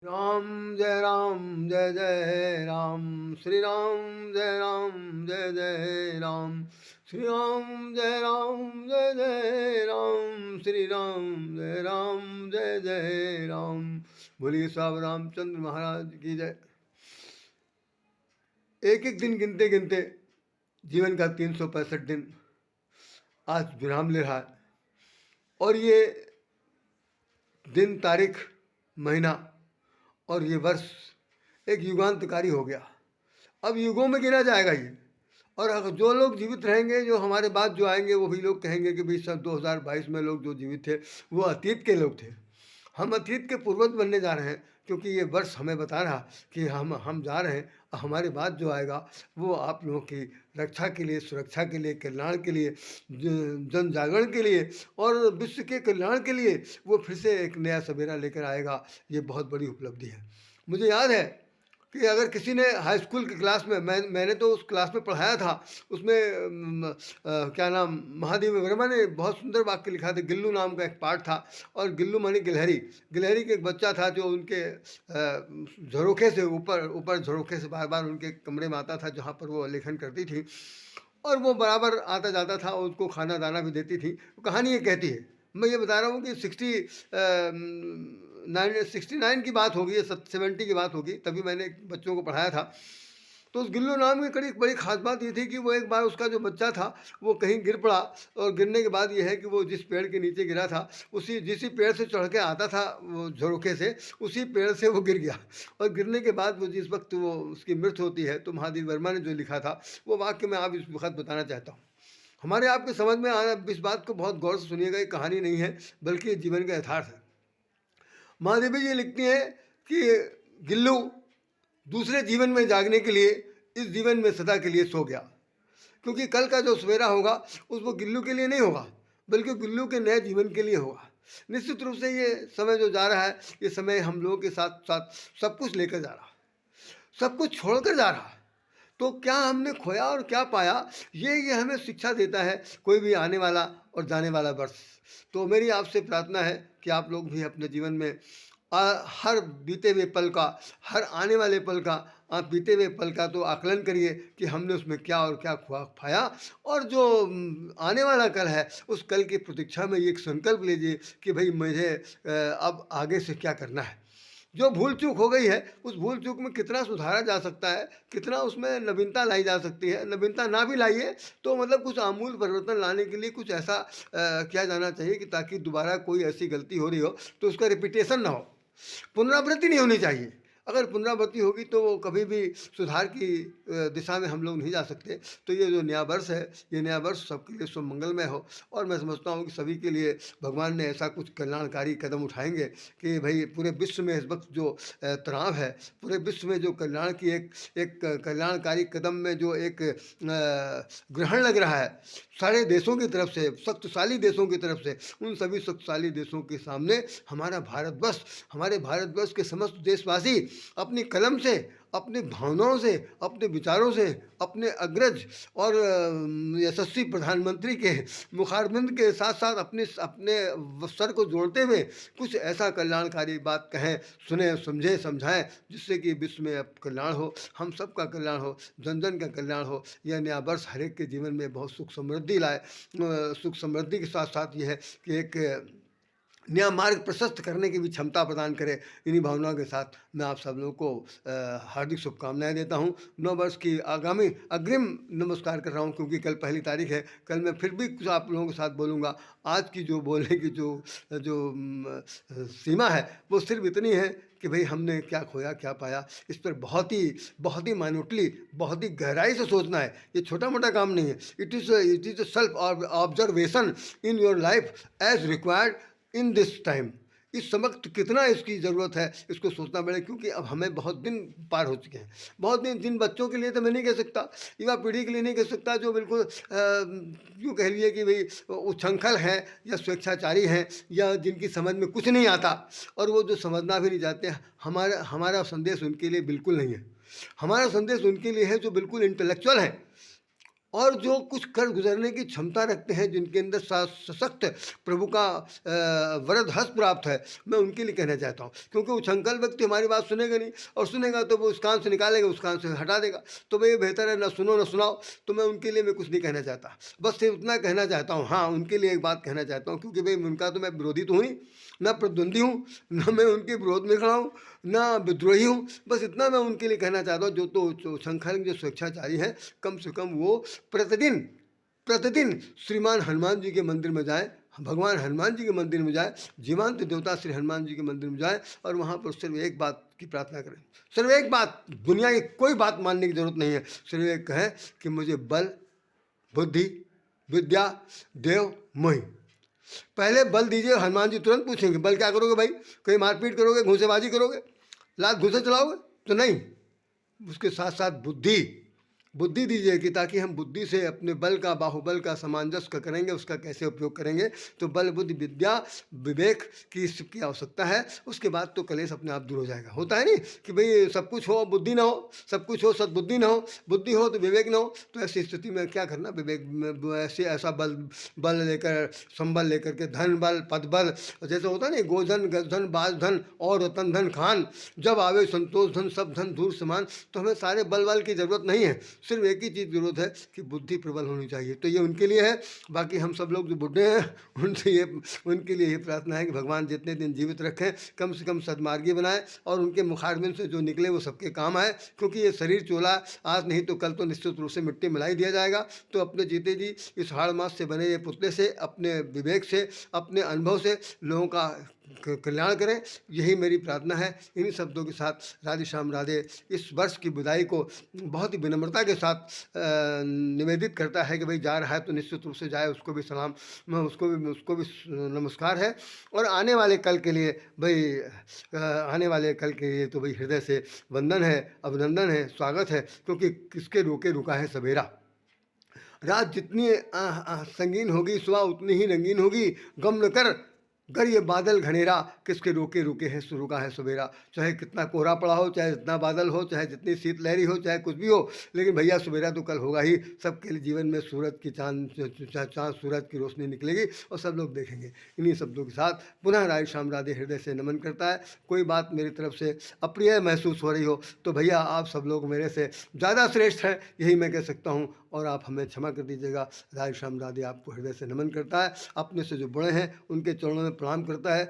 राम जय जय राम, श्री राम जय राम जय जय राम, श्री राम जय राम जय जय राम, श्री राम जय राम जय जय राम। बोलिए साहब रामचंद्र महाराज की जय। एक एक दिन गिनते गिनते जीवन का 365 दिन आज विराम ले रहा है, और ये दिन, तारीख, महीना और ये वर्ष एक युगांतकारी हो गया। अब युगों में गिना जाएगा ये, और अगर जो लोग जीवित रहेंगे, जो हमारे बाद जो आएंगे, वो भी लोग कहेंगे कि भाई सन 2022 में लोग जो जीवित थे वो अतीत के लोग थे। हम अतीत के पूर्वज बनने जा रहे हैं, क्योंकि ये वर्ष हमें बता रहा कि हम जा रहे हैं, हमारे बाद जो आएगा वो आप लोगों की रक्षा के लिए, सुरक्षा के लिए, कल्याण के लिए, जन जागरण के लिए और विश्व के कल्याण के लिए वो फिर से एक नया सवेरा लेकर आएगा। ये बहुत बड़ी उपलब्धि है। मुझे याद है कि अगर किसी ने हाई स्कूल की क्लास में, मैंने तो उस क्लास में पढ़ाया था, उसमें क्या नाम, महादेव वर्मा ने बहुत सुंदर वाक्य लिखा था। गिल्लू नाम का एक पाठ था, और गिल्लू मानी गिलहरी, गिलहरी के एक बच्चा था जो उनके झरोखे से ऊपर ऊपर झरोखे से बार बार उनके कमरे में आता था जहाँ पर वो लेखन करती थी, और वो बराबर आता जाता था, उसको खाना दाना भी देती थी। कहानी ये कहती है, मैं ये बता रहा हूँ कि 69 की बात होगी या 70 की बात होगी, तभी मैंने बच्चों को पढ़ाया था। तो उस गिल्लू नाम की कड़ी बड़ी खास बात ये थी कि वो एक बार उसका जो बच्चा था वो कहीं गिर पड़ा, और गिरने के बाद ये है कि वो जिस पेड़ के नीचे गिरा था, जिस पेड़ से चढ़ के आता था वो झरोखे से, उसी पेड़ से वो गिर गया। और गिरने के बाद वो जिस वक्त वो उसकी मृत्यु होती है, तो महादेव वर्मा ने जो लिखा था वो वाक्य मैं आप इस वक्त बताना चाहता हूँ। हमारे आपके समझ में आना, इस बात को बहुत गौर से सुनिएगा, ये कहानी नहीं है बल्कि ये जीवन का यथार्थ है। महादेवी जी लिखती हैं कि गिल्लू दूसरे जीवन में जागने के लिए इस जीवन में सदा के लिए सो गया, क्योंकि कल का जो सवेरा होगा उस वो गिल्लू के लिए नहीं होगा, बल्कि गिल्लू के नए जीवन के लिए होगा। निश्चित रूप से ये समय जो जा रहा है, ये समय हम लोगों के साथ साथ सब कुछ लेकर जा रहा, सब कुछ छोड़कर जा रहा। तो क्या हमने खोया और क्या पाया, ये हमें शिक्षा देता है कोई भी आने वाला और जाने वाला वर्ष। तो मेरी आपसे प्रार्थना है कि आप लोग भी अपने जीवन में हर बीते हुए पल का, हर आने वाले पल का, आप बीते हुए पल का तो आकलन करिए कि हमने उसमें क्या और क्या खुआ पाया, और जो आने वाला कल है उस कल की प्रतीक्षा में ये एक संकल्प लीजिए कि भाई मुझे अब आगे से क्या करना है। जो भूल चूक हो गई है उस भूल चूक में कितना सुधारा जा सकता है, कितना उसमें नवीनता लाई जा सकती है। नवीनता ना भी लाइए तो मतलब कुछ आमूल परिवर्तन लाने के लिए कुछ ऐसा किया जाना चाहिए कि ताकि दोबारा कोई ऐसी गलती हो रही हो तो उसका रिपीटेशन ना हो, पुनरावृत्ति नहीं होनी चाहिए। अगर पुनरावृत्ति होगी तो वो कभी भी सुधार की दिशा में हम लोग नहीं जा सकते। तो ये जो नया वर्ष है, ये नया वर्ष सबके लिए शुभ मंगलमय हो, और मैं समझता हूँ कि सभी के लिए भगवान ने ऐसा कुछ कल्याणकारी कदम उठाएंगे कि भाई पूरे विश्व में इस वक्त जो तनाव है, पूरे विश्व में जो कल्याण की एक कल्याणकारी कदम में जो एक ग्रहण लग रहा है सारे देशों की तरफ से, शक्तिशाली देशों की तरफ से, उन सभी शक्तिशाली देशों के सामने हमारा भारतवर्ष, हमारे भारतवर्ष के समस्त देशवासी अपनी कलम से, अपनी भावनाओं से, अपने विचारों से, अपने अग्रज और यशस्वी प्रधानमंत्री के मुखारबिंद के साथ साथ अपने सर को जोड़ते हुए कुछ ऐसा कल्याणकारी बात कहें, सुने, समझे, समझाएं, जिससे कि विश्व में अब कल्याण हो, हम सब का कल्याण हो, जन जन का कल्याण हो। यह नया वर्ष हर एक के जीवन में बहुत सुख समृद्धि लाए। सुख समृद्धि के साथ साथ यह है कि एक नया मार्ग प्रशस्त करने की भी क्षमता प्रदान करे। इन्हीं भावनाओं के साथ मैं आप सब लोगों को हार्दिक शुभकामनाएं देता हूं। नव वर्ष की आगामी अग्रिम नमस्कार कर रहा हूं, क्योंकि कल पहली तारीख है। कल मैं फिर भी कुछ आप लोगों के साथ बोलूँगा। आज की जो बोलने की जो जो सीमा है वो सिर्फ इतनी है कि भाई हमने क्या खोया क्या पाया, इस पर बहुत ही माइन्यूटली, बहुत ही गहराई से सोचना है। ये छोटा मोटा काम नहीं है। It is self observation in your life as required in this time. इस वक्त कितना इसकी ज़रूरत है, इसको सोचना पड़ेगा, क्योंकि अब हमें बहुत दिन पार हो चुके हैं। बहुत दिन, जिन बच्चों के लिए तो मैं नहीं कह सकता, युवा पीढ़ी के लिए नहीं कह सकता, जो बिल्कुल यूँ कह लीजिए कि भाई उच्छृंखल हैं या स्वेच्छाचारी हैं, या जिनकी समझ में कुछ नहीं आता और वो जो समझना भी नहीं चाहते, हमारा संदेश उनके लिए बिल्कुल नहीं है। हमारा संदेश उनके लिए है जो बिल्कुल इंटेलेक्चुअल हैं, और जो कुछ कर गुजरने की क्षमता रखते हैं, जिनके अंदर सशक्त प्रभु का वरद हस्त प्राप्त है, मैं उनके लिए कहना चाहता हूँ। क्योंकि वो छंकल व्यक्ति हमारी बात सुनेगा नहीं, और सुनेगा तो वो उस कान से निकालेगा, उस कान से हटा देगा। तो भाई ये बेहतर है ना सुनो ना सुनाओ। तो मैं उनके लिए मैं कुछ नहीं कहना चाहता, बस सिर्फ उतना कहना चाहता हूँ। हाँ, उनके लिए एक बात कहना चाहता हूँ, क्योंकि भाई उनका तो मैं विरोधी तो हूँ नहीं, ना प्रतिद्वंदी हूँ, ना मैं उनके विरोध में खड़ा हूँ, ना विद्रोही हूँ। बस इतना मैं उनके लिए कहना चाहता हूँ, जो शंखल जो स्वेच्छाचारी हैं, कम से कम वो प्रतिदिन प्रतिदिन श्रीमान हनुमान जी के मंदिर में जाए, भगवान हनुमान जी के मंदिर में जाए, जीवंत देवता श्री हनुमान जी के मंदिर में जाए, और वहाँ पर सिर्फ एक बात की प्रार्थना करें। सिर्फ एक बात, दुनिया की कोई बात मानने की जरूरत नहीं है। सिर्फ एक कहें कि मुझे बल, बुद्धि, विद्या देव मोहि। पहले बल दीजिए, हनुमान जी तुरंत पूछेंगे बल क्या करोगे भाई? कहीं मारपीट करोगे, घूसेबाजी करोगे, लात घूसे चलाओगे? तो नहीं। उसके साथ साथ बुद्धि, बुद्धि दीजिए कि ताकि हम बुद्धि से अपने बल का, बाहुबल का सामंजस्य करेंगे, उसका कैसे उपयोग करेंगे। तो बल बुद्धि विद्या विवेक की इसकी आवश्यकता है। उसके बाद तो कलेश अपने आप दूर हो जाएगा। होता है नहीं कि भाई सब कुछ हो बुद्धि ना हो, सब कुछ हो सद्बुद्धि ना हो, बुद्धि हो तो विवेक ना हो। तो ऐसी स्थिति में क्या करना, विवेक ऐसे ऐसा बल बल लेकर, संबल लेकर के, धन बल पद बल, जैसे होता है ना, गोधन गजधन बाजधन और रतन धन खान, जब आवे संतोष धन सब धन दूर समान। तो हमें सारे बल बल की जरूरत नहीं है, सिर्फ एक ही चीज़ जरूरत है कि बुद्धि प्रबल होनी चाहिए। तो ये उनके लिए है। बाकी हम सब लोग जो बुढ़े हैं उनसे ये, उनके लिए ये प्रार्थना है कि भगवान जितने दिन जीवित रखें, कम से कम सदमार्गी बनाए, और उनके मुखारबिन से जो निकले वो सबके काम आए। क्योंकि ये शरीर चोला, आज नहीं तो कल तो निश्चित रूप से मिट्टी मिला ही दिया जाएगा। तो अपने जीते जी इस हाड़ मास से बने ये पुतले से, अपने विवेक से, अपने अनुभव से लोगों का कल्याण करें, यही मेरी प्रार्थना है। इन्हीं शब्दों के साथ राधे श्याम राधे इस वर्ष की विदाई को बहुत ही विनम्रता के साथ निवेदित करता है कि भाई जा रहा है तो निश्चित रूप से जाए, उसको भी सलाम, उसको भी नमस्कार है। और आने वाले कल के लिए भाई, आने वाले कल के लिए तो भाई हृदय से वंदन है, अभिनंदन है, स्वागत है। क्योंकि किसके रोके रुका है सवेरा। रात जितनी संगीन होगी, सुबह उतनी ही रंगीन होगी। गम न कर ये बादल घनेरा, किसके रोके रुके है रुका है सवेरा। चाहे कितना कोहरा पड़ा हो, चाहे जितना बादल हो, चाहे जितनी शीत लहरी हो, चाहे कुछ भी हो, लेकिन भैया सवेरा तो कल होगा ही। सबके लिए जीवन में सूरज की चांद सूरज की रोशनी निकलेगी, और सब लोग देखेंगे। इन्हीं शब्दों के साथ पुनः राधे श्याम राधे हृदय से नमन करता है। कोई बात मेरी तरफ से अप्रिय महसूस हो रही हो तो भैया आप सब लोग मेरे से ज़्यादा श्रेष्ठ हैं, यही मैं कह सकता हूँ, और आप हमें क्षमा कर दीजिएगा। राधे श्याम राधे आपको हृदय से नमन करता है। अपने से जो बड़े हैं उनके चरणों में प्रणाम करता है।